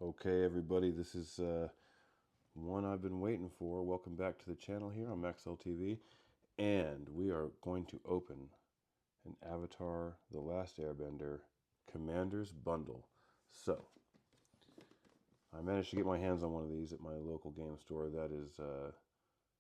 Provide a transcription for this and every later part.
Okay, everybody, this is one I've been waiting for. Welcome back to the channel here on Maxell TV, and we are going to open an Avatar: The Last Airbender Commander's Bundle. So, I managed to get my hands on one of these at my local game store. That is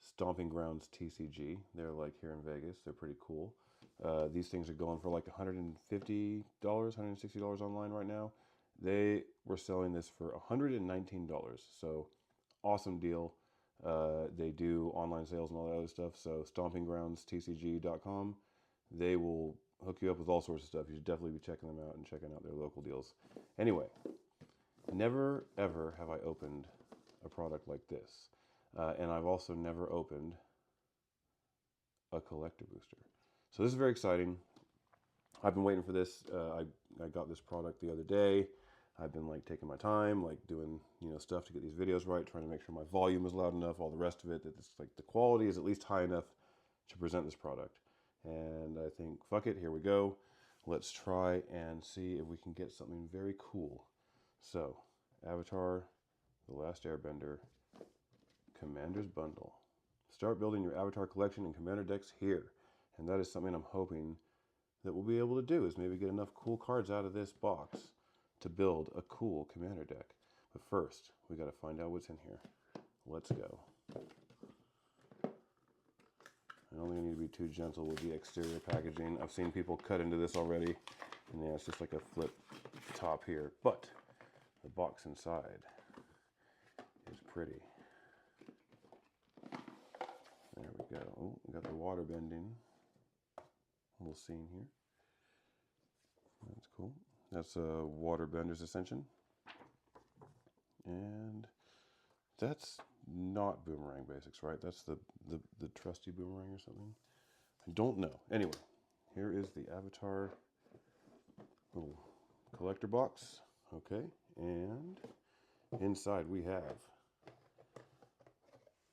Stomping Grounds TCG. They're like here in Vegas. They're pretty cool. These things are going for like $150, $160 online right now. They were selling this for $119. So awesome deal. They do online sales and all that other stuff. So stompinggroundstcg.com. They will hook you up with all sorts of stuff. You should definitely be checking them out and checking out their local deals. Anyway, never ever have I opened a product like this. And I've also never opened a collector booster. So this is very exciting. I've been waiting for this. I got this product the other day. I've been like taking my time, like doing stuff to get these videos right, trying to make sure my volume is loud enough, all the rest of it, that it's like the quality is at least high enough to present this product. And I think, fuck it, here we go. Let's try and see if we can get something very cool. So, Avatar: The Last Airbender Commander's Bundle. Start building your Avatar collection and Commander decks here. And that is something I'm hoping that we'll be able to do, is maybe get enough cool cards out of this box to build a cool Commander deck. But first, we got to find out what's in here. Let's go. I don't think I need to be too gentle with the exterior packaging. I've seen people cut into this already, and yeah, it's just like a flip top here. But the box inside is pretty. There we go. Oh, we got the water bending little scene here. That's cool. That's a Water Bender's Ascension. And that's not Boomerang Basics, right? That's the trusty Boomerang or something. I don't know. Anyway, here is the Avatar little collector box. Okay, and inside we have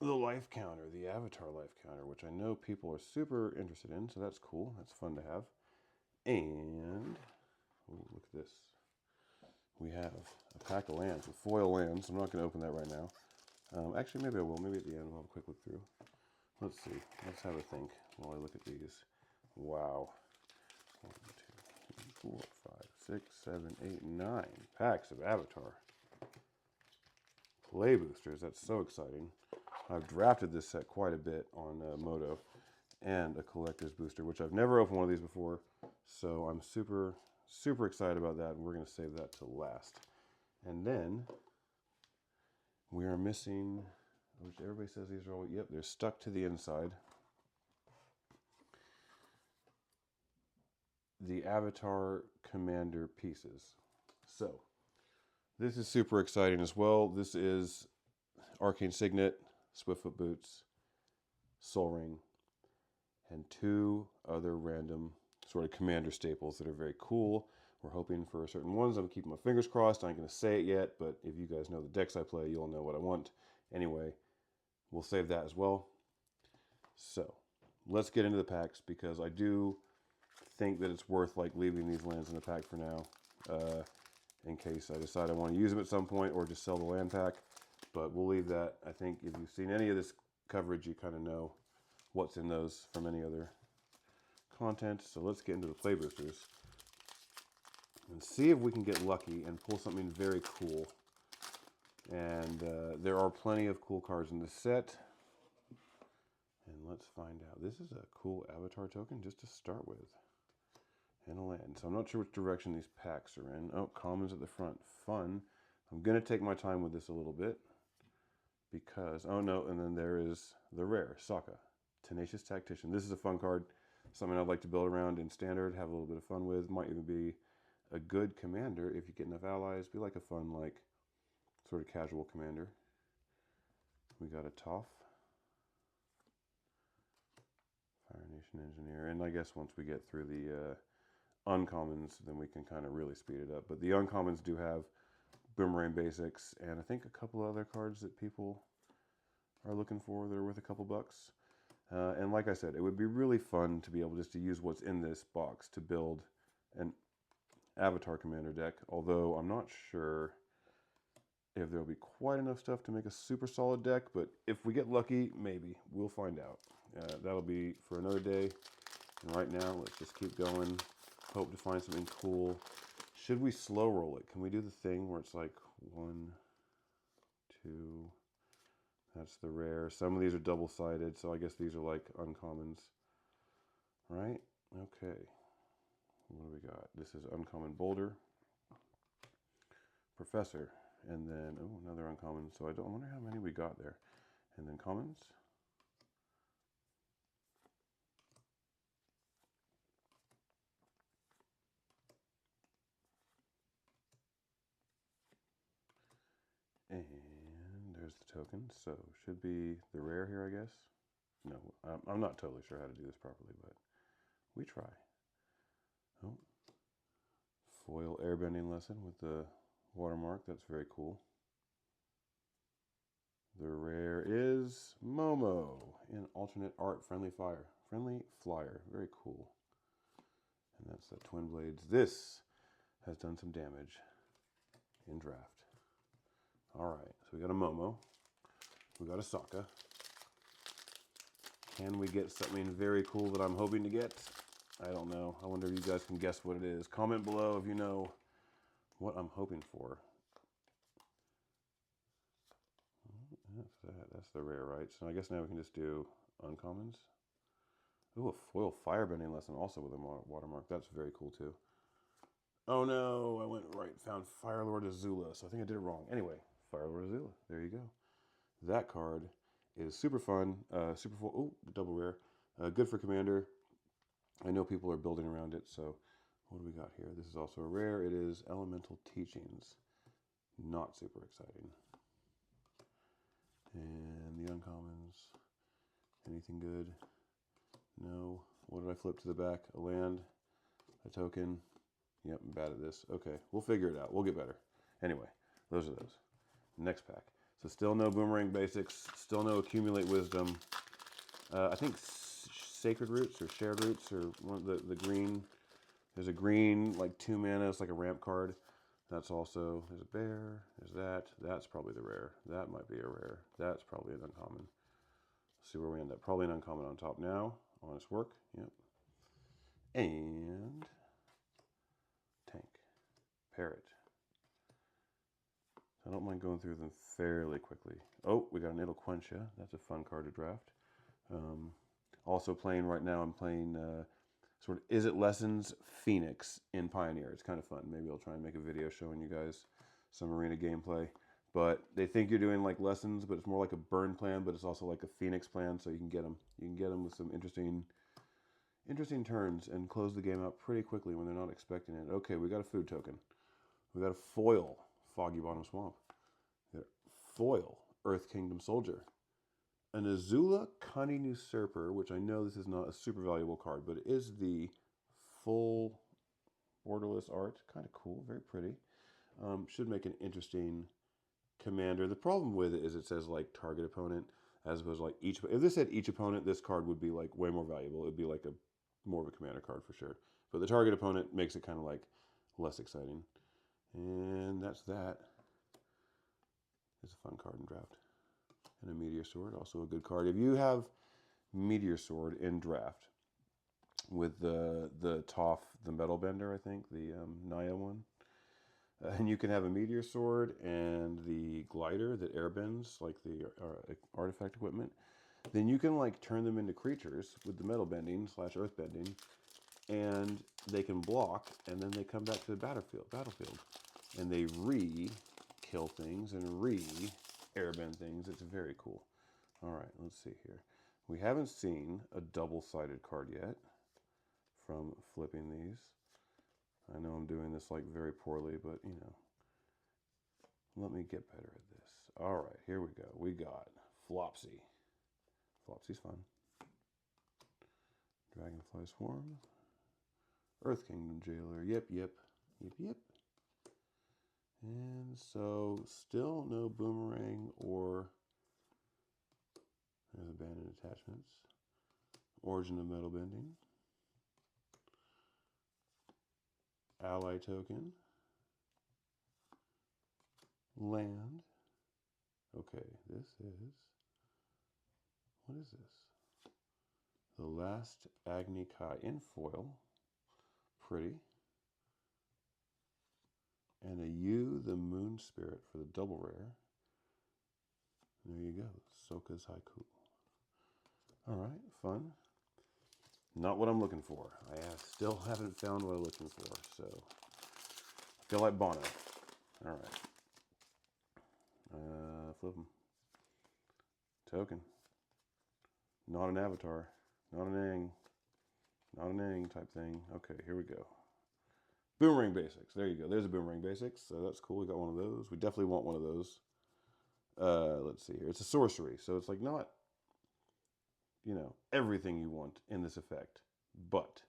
the life counter, the Avatar life counter, which I know people are super interested in, so that's cool. That's fun to have. And, ooh, look at this. We have a pack of lands with foil lands. I'm not going to open that right now. Actually, maybe I will. Maybe at the end we'll have a quick look through. Let's see. Let's have a think while I look at these. Wow. 1, 2, 3, 4, 5, 6, 7, 8, 9 packs of Avatar play boosters. That's so exciting. I've drafted this set quite a bit on Moto, and a collector's booster, which I've never opened one of these before. So I'm super, super excited about that, and we're going to save that to last. And then we are missing, which everybody says these are all, yep, they're stuck to the inside, the Avatar Commander pieces. So this is super exciting as well. This is Arcane Signet, Swiftfoot Boots, Sol Ring, and 2 other random sort of Commander staples that are very cool. We're hoping for certain ones. I'm keeping my fingers crossed. I ain't going to say it yet, but if you guys know the decks I play, you'll know what I want. Anyway, we'll save that as well. So let's get into the packs, because I do think that it's worth like leaving these lands in the pack for now, in case I decide I want to use them at some point, or just sell the land pack. But we'll leave that. I think if you've seen any of this coverage, you kind of know what's in those from any other content. So let's get into the play boosters and see if we can get lucky and pull something very cool. And there are plenty of cool cards in this set. And let's find out. This is a cool Avatar token just to start with. And a land. So I'm not sure which direction these packs are in. Oh, commons at the front. Fun. I'm going to take my time with this a little bit, because, oh no, and then there is the rare, Sokka, Tenacious Tactician. This is a fun card. Something I'd like to build around in Standard, have a little bit of fun with. Might even be a good commander if you get enough allies. Be like a fun, like, sort of casual commander. We got a Toph, Fire Nation Engineer. And I guess once we get through the uncommons, then we can kind of really speed it up. But the uncommons do have Boomerang Basics, and I think a couple other cards that people are looking for that are worth a couple bucks. And like I said, it would be really fun to be able just to use what's in this box to build an Avatar Commander deck, although I'm not sure if there'll be quite enough stuff to make a super solid deck, but if we get lucky, maybe. We'll find out. That'll be for another day. And right now, let's just keep going. Hope to find something cool. Should we slow roll it? Can we do the thing where it's like 1, 2, that's the rare. Some of these are double-sided, so I guess these are like uncommons. Right? Okay. What do we got? This is uncommon boulder. Professor. And then, oh, another uncommon. So I wonder how many we got there. And then commons. And there's the token. So should be the rare here, I guess. No, I'm not totally sure how to do this properly, but we try. Oh, foil airbending lesson with the watermark. That's very cool. The rare is Momo in alternate art, friendly fire. Friendly flyer. Very cool. And that's the Twin Blades. This has done some damage in draft. Alright, so we got a Momo. We got a Sokka. Can we get something very cool that I'm hoping to get? I don't know. I wonder if you guys can guess what it is. Comment below if you know what I'm hoping for. That's that. That's the rare, right? So I guess now we can just do uncommons. Ooh, a foil firebending lesson also with a watermark. That's very cool too. Oh no, I went right, found Firelord Azula, so I think I did it wrong. Anyway, Firelord Azula, there you go. That card is super fun, super full. Oh, double rare. Good for Commander. I know people are building around it, so what do we got here? This is also a rare. It is Elemental Teachings. Not super exciting. And the uncommons. Anything good? No. What did I flip to the back? A land, a token. Yep, I'm bad at this. Okay, we'll figure it out. We'll get better. Anyway, those are those. Next pack. So still no Boomerang Basics. Still no Accumulate Wisdom. I think Sacred Roots or Shared Roots or one of the green. There's a green, like 2 mana. It's like a ramp card. That's also, there's a bear. There's that. That's probably the rare. That might be a rare. That's probably an uncommon. Let's see where we end up. Probably an uncommon on top now. Honest work. Yep. And tank. Parrot. I don't mind going through them fairly quickly. Oh, we got an Idle Quencha. That's a fun card to draft. Also playing right now, I'm playing sort of Izzet Lessons Phoenix in Pioneer. It's kind of fun. Maybe I'll try and make a video showing you guys some arena gameplay. But they think you're doing like lessons, but it's more like a burn plan, but it's also like a Phoenix plan, so you can get them. You can get them with some interesting turns and close the game out pretty quickly when they're not expecting it. Okay, we got a food token. We got a foil Foggy Bottom Swamp. We got a foil Earth Kingdom Soldier. An Azula Cunning Usurper, which I know this is not a super valuable card, but it is the full borderless art. Kind of cool, very pretty. Should make an interesting commander. The problem with it is it says like target opponent as opposed to like each. If this said each opponent, this card would be like way more valuable. It would be like a more of a commander card for sure. But the target opponent makes it kind of like less exciting. And that's that. It's a fun card in draft. And a Meteor Sword, also a good card. If you have Meteor Sword in draft with the Toph, the Metal Bender, I think, the Naya one, and you can have a Meteor Sword and the Glider that airbends, like the artifact equipment, then you can like turn them into creatures with the Metal Bending / Earth Bending, and they can block, and then they come back to the battlefield, and they kill things and airbend things. It's very cool. All right, let's see here. We haven't seen a double-sided card yet from flipping these. I know I'm doing this like very poorly, but you know, let me get better at this. All right, here we go. We got Flopsy. Flopsy's fun. Dragonfly Swarm. Earth Kingdom Jailer. Yep. And so, still no Boomerang or there's Abandoned Attachments. Origin of Metal Bending. Ally Token. land. Okay, this is, what is this? The Last Agni Kai in foil. Pretty. And a Yu, the Moon Spirit for the double rare. There you go, Soka's Haiku. All right, fun. Not what I'm looking for. I still haven't found what I'm looking for, so I feel like Bono. All right. Flip them. Token. Not an avatar. Not an Aang. Not an Aang type thing. Okay, here we go. Boomerang Basics. There you go. There's a Boomerang Basics. So that's cool. We got one of those. We definitely want one of those. Let's see here. It's a sorcery. So it's like not, you know, everything you want in this effect. But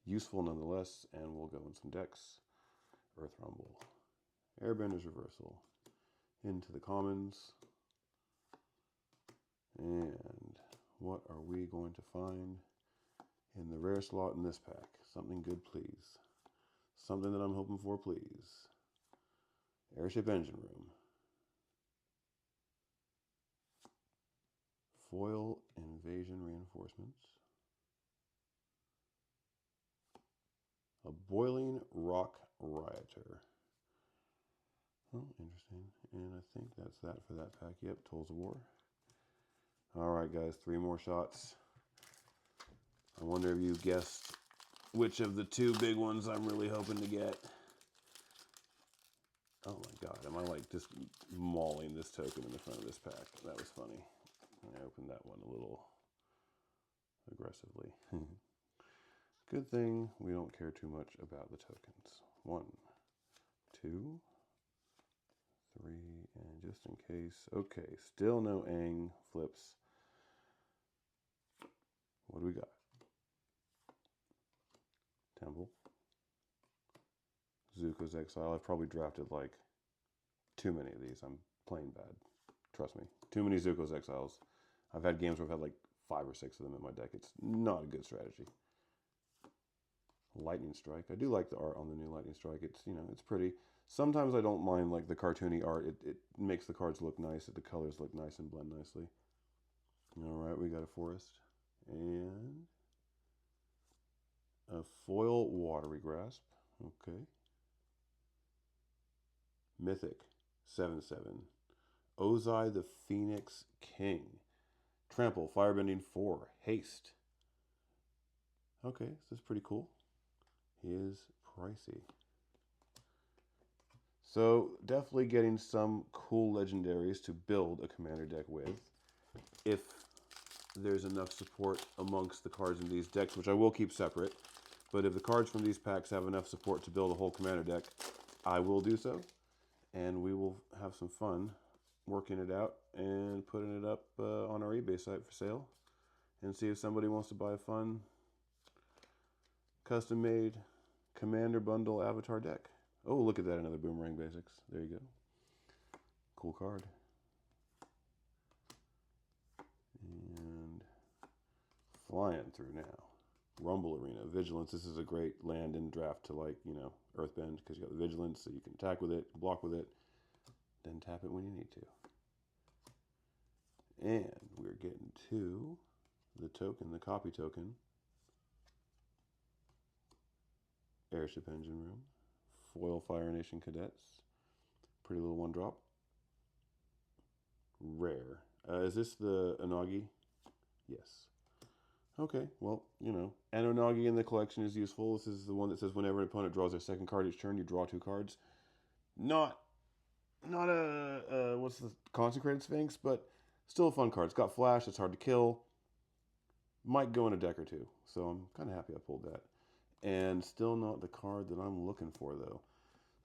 useful nonetheless. And we'll go in some decks. Earth Rumble. Airbender's Reversal. Into the commons. And what are we going to find in the rare slot in this pack? Something good, please. Something that I'm hoping for, please. Airship Engine Room. Foil Invasion Reinforcements. A Boiling Rock Rioter. Oh, interesting. And I think that's that for that pack. Yep, Tools of War. Alright guys, 3 more shots. I wonder if you guessed which of the 2 big ones I'm really hoping to get. Oh my god, am I like just mauling this token in the front of this pack? That was funny. I opened that one a little aggressively. Good thing we don't care too much about the tokens. 1, 2, 3, and just in case. Okay, still no Aang flips. What do we got? Temple. Zuko's Exile. I've probably drafted like too many of these. I'm playing bad. Trust me. Too many Zuko's Exiles. I've had games where I've had like 5 or 6 of them in my deck. It's not a good strategy. Lightning Strike. I do like the art on the new Lightning Strike. It's, you know, it's pretty. Sometimes I don't mind like the cartoony art. It makes the cards look nice. The colors look nice and blend nicely. All right, we got a Forest. And a foil Watery Grasp. Okay. Mythic 7/7. Ozai the Phoenix King. Trample, Firebending 4. Haste. Okay, this is pretty cool. He is pricey. So definitely getting some cool legendaries to build a commander deck with. If there's enough support amongst the cards in these decks, which I will keep separate. But if the cards from these packs have enough support to build a whole commander deck, I will do so. And we will have some fun working it out and putting it up on our eBay site for sale. And see if somebody wants to buy a fun, custom-made commander bundle avatar deck. Oh, look at that, another Boomerang Basics. There you go. Cool card. And flying through now. Rumble Arena. Vigilance. This is a great land in draft to, like, you know, Earthbend, because you got the Vigilance, so you can attack with it, block with it, then tap it when you need to. And we're getting to the token, the copy token. Airship Engine Room. Foil Fire Nation Cadets. Pretty little 1-drop. Rare. Is this the Anagi? Yes. Okay, well, you know, an Anagi in the collection is useful. This is the one that says whenever an opponent draws their second card each turn, you draw 2 cards. Not a what's the Consecrated Sphinx, but still a fun card. It's got flash. It's hard to kill. Might go in a deck or 2, so I'm kind of happy I pulled that. And still not the card that I'm looking for, though.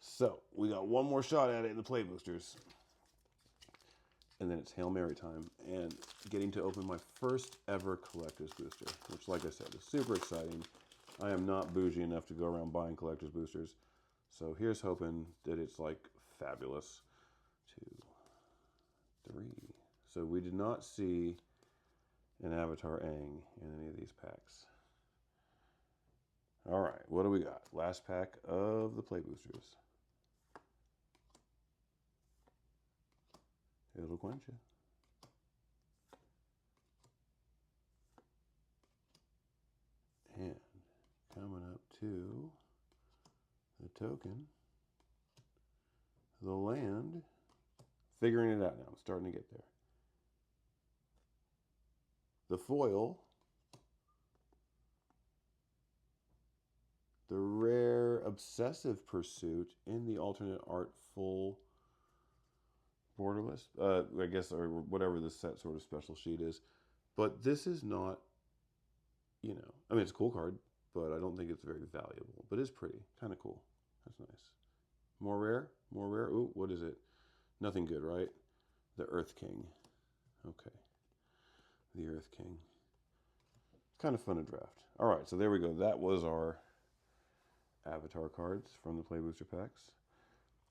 So we got one more shot at it in the play boosters. And then it's Hail Mary time and getting to open my first ever collector's booster, which, like I said, is super exciting. I am not bougie enough to go around buying collector's boosters. So here's hoping that it's like fabulous. 2, 3. So we did not see an Avatar Aang in any of these packs. All right, what do we got? Last pack of the play boosters. It'll quench you. And coming up to the token, the land. Figuring it out now. I'm starting to get there. The foil. The rare Obsessive Pursuit in the alternate art full borderless. I guess, or whatever the set sort of special sheet is. But this is not, I mean, it's a cool card, but I don't think it's very valuable. But it's pretty. Kind of cool. That's nice. More rare? More rare? Ooh, what is it? Nothing good, right? The Earth King. Okay. The Earth King. Kind of fun to draft. All right, so there we go. That was our Avatar cards from the Play Booster packs.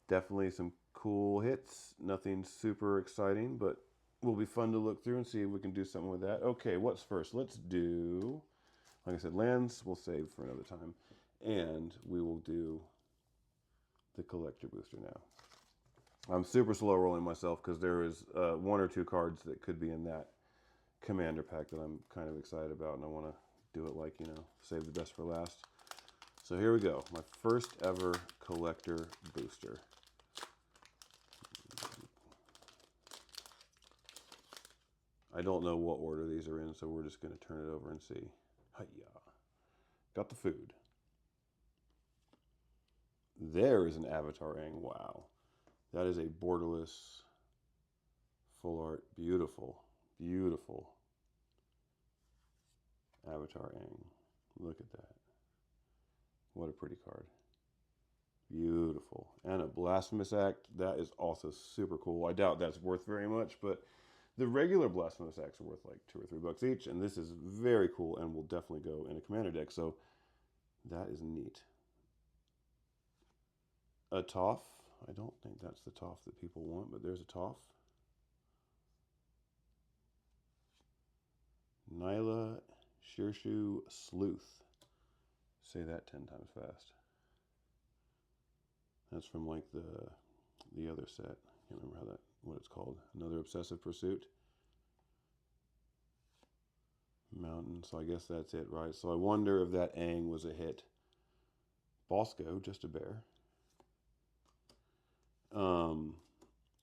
Definitely some cool hits. Nothing super exciting, but will be fun to look through and see if we can do something with that. Okay, what's first? Let's do, like I said, lands we'll save for another time. And we will do the collector booster now. I'm super slow rolling myself because there is 1 or 2 cards that could be in that commander pack that I'm kind of excited about, and I want to do it like, save the best for last. So here we go. My first ever collector booster. I don't know what order these are in, so we're just going to turn it over and see. Hi-ya. Got the food. There is an Avatar Aang. Wow. That is a borderless full art. Beautiful. Beautiful. Avatar Aang. Look at that. What a pretty card. Beautiful. And a Blasphemous Act. That is also super cool. I doubt that's worth very much, but the regular Blasphemous Acts are worth like $2 or $3 each, and this is very cool and will definitely go in a commander deck, so that is neat. A Toph. I don't think that's the Toph that people want, but there's a Toph. Nyla Shirshu Sleuth. Say that 10 times fast. That's from like the other set. I can't remember what it's called. Another Obsessive Pursuit. Mountain. So I guess that's it, right? So I wonder if that Aang was a hit. Bosco, just a bear.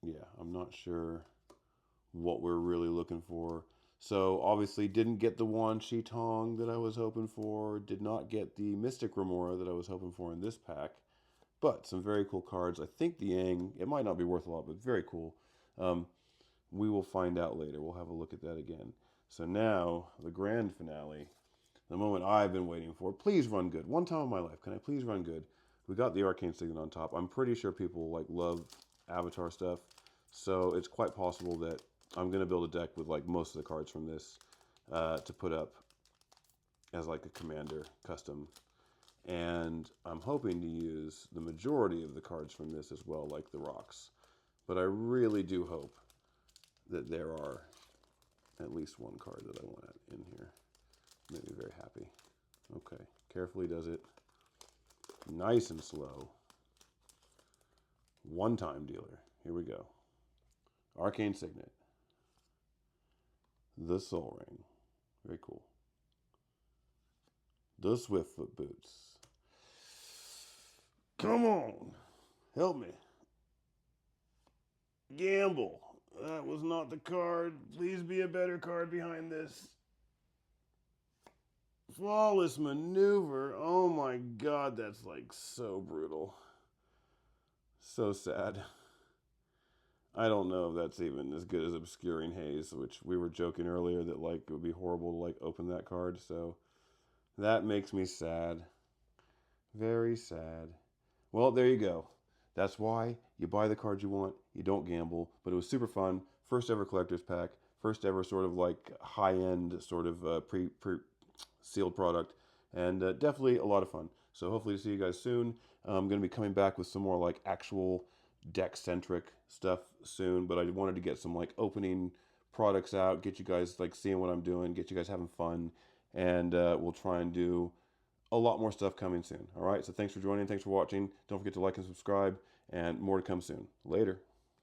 Yeah, I'm not sure what we're really looking for. So obviously didn't get the Wan Shi Tong that I was hoping for. Did not get the Mystic Remora that I was hoping for in this pack. But some very cool cards. I think the Aang, it might not be worth a lot, but very cool. We will find out later. We'll have a look at that again. So now, the grand finale, the moment I've been waiting for. Please run good. One time in my life, can I please run good? We got the Arcane Signet on top. I'm pretty sure people love Avatar stuff. So it's quite possible that I'm going to build a deck with most of the cards from this to put up as a commander custom. And I'm hoping to use the majority of the cards from this as well, like the rocks. But I really do hope that there are at least one card that I want in here. Make me very happy. Okay, carefully does it. Nice and slow. One-time dealer. Here we go. Arcane Signet. The Sol Ring. Very cool. The Swiftfoot Boots. Come on. Help me. Gamble. That was not the card. Please be a better card behind this. Flawless Maneuver. Oh my god, that's so brutal. So sad. I don't know if that's even as good as Obscuring Haze, which we were joking earlier that it would be horrible to open that card, so that makes me sad. Very sad. Well, there you go. That's why you buy the cards you want, you don't gamble, but it was super fun. First ever collector's pack, first ever sort of high-end sort of pre-sealed product, and definitely a lot of fun. So hopefully to see you guys soon. I'm going to be coming back with some more actual deck-centric stuff soon, but I wanted to get some opening products out, get you guys seeing what I'm doing, get you guys having fun, and we'll try and do a lot more stuff coming soon. All right, so thanks for joining, thanks for watching. Don't forget to like and subscribe, and more to come soon. Later.